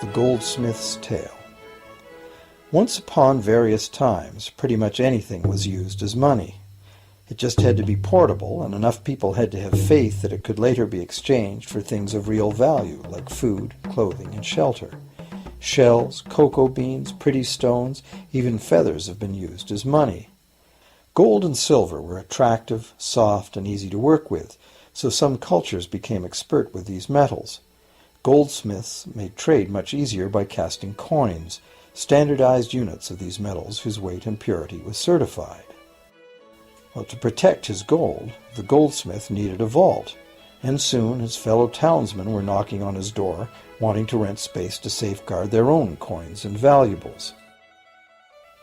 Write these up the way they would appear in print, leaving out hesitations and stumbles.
The Goldsmith's Tale. Once upon various times, pretty much anything was used as money. It just had to be portable, and enough people had to have faith that it could later be exchanged for things of real value, like food, clothing, and shelter. Shells, cocoa beans, pretty stones, even feathers have been used as money. Gold and silver were attractive, soft, and easy to work with, so some cultures became expert with these metals. Goldsmiths made trade much easier by casting coins, standardized units of these metals whose weight and purity was certified. Well, to protect his gold, the goldsmith needed a vault, and soon his fellow townsmen were knocking on his door, wanting to rent space to safeguard their own coins and valuables.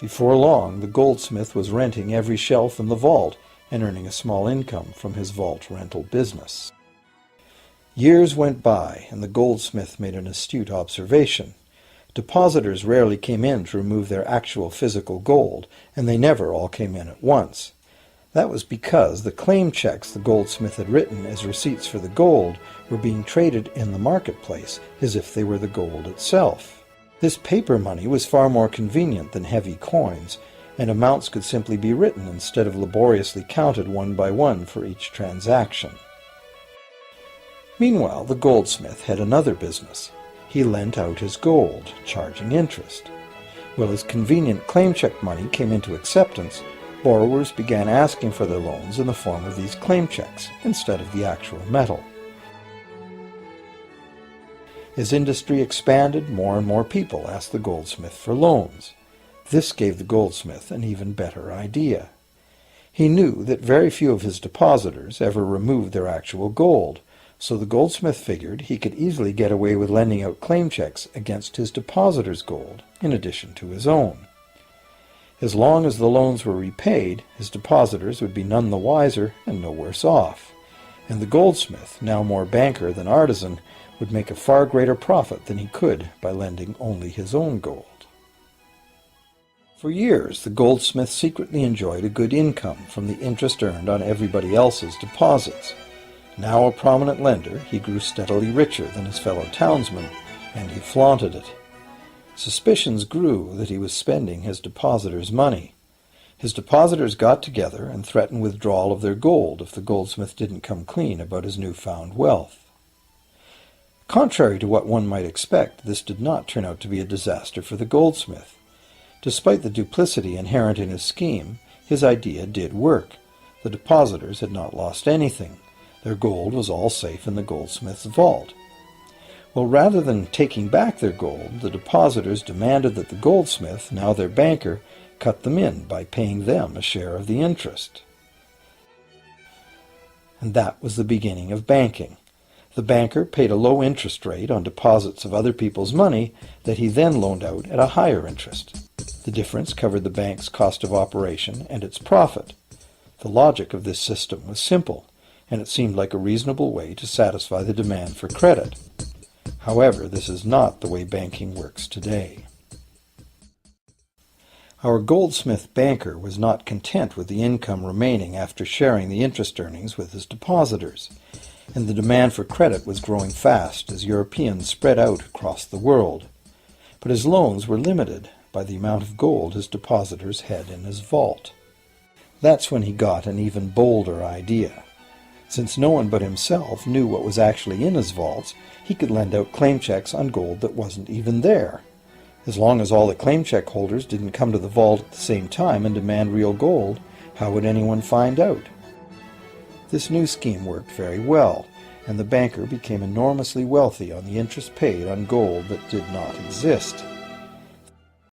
Before long, the goldsmith was renting every shelf in the vault and earning a small income from his vault rental business. Years went by, and the goldsmith made an astute observation. Depositors rarely came in to remove their actual physical gold, and they never all came in at once. That was because the claim checks the goldsmith had written as receipts for the gold were being traded in the marketplace as if they were the gold itself. This paper money was far more convenient than heavy coins, and amounts could simply be written instead of laboriously counted one by one for each transaction. Meanwhile, the goldsmith had another business. He lent out his gold, charging interest. Well, as convenient claim check money came into acceptance, borrowers began asking for their loans in the form of these claim checks instead of the actual metal. As industry expanded, more and more people asked the goldsmith for loans. This gave the goldsmith an even better idea. He knew that very few of his depositors ever removed their actual gold, so the goldsmith figured he could easily get away with lending out claim checks against his depositors' gold, in addition to his own. As long as the loans were repaid, his depositors would be none the wiser and no worse off, and the goldsmith, now more banker than artisan, would make a far greater profit than he could by lending only his own gold. For years, the goldsmith secretly enjoyed a good income from the interest earned on everybody else's deposits. Now a prominent lender, he grew steadily richer than his fellow townsmen, and he flaunted it. Suspicions grew that he was spending his depositors' money. His depositors got together and threatened withdrawal of their gold if the goldsmith didn't come clean about his newfound wealth. Contrary to what one might expect, this did not turn out to be a disaster for the goldsmith. Despite the duplicity inherent in his scheme, his idea did work. The depositors had not lost anything. Their gold was all safe in the goldsmith's vault. Well, rather than taking back their gold, the depositors demanded that the goldsmith, now their banker, cut them in by paying them a share of the interest. And that was the beginning of banking. The banker paid a low interest rate on deposits of other people's money that he then loaned out at a higher interest. The difference covered the bank's cost of operation and its profit. The logic of this system was simple, and it seemed like a reasonable way to satisfy the demand for credit. However, this is not the way banking works today. Our goldsmith banker was not content with the income remaining after sharing the interest earnings with his depositors, and the demand for credit was growing fast as Europeans spread out across the world. But his loans were limited by the amount of gold his depositors had in his vault. That's when he got an even bolder idea. Since no one but himself knew what was actually in his vaults, he could lend out claim checks on gold that wasn't even there. As long as all the claim check holders didn't come to the vault at the same time and demand real gold, how would anyone find out? This new scheme worked very well, and the banker became enormously wealthy on the interest paid on gold that did not exist.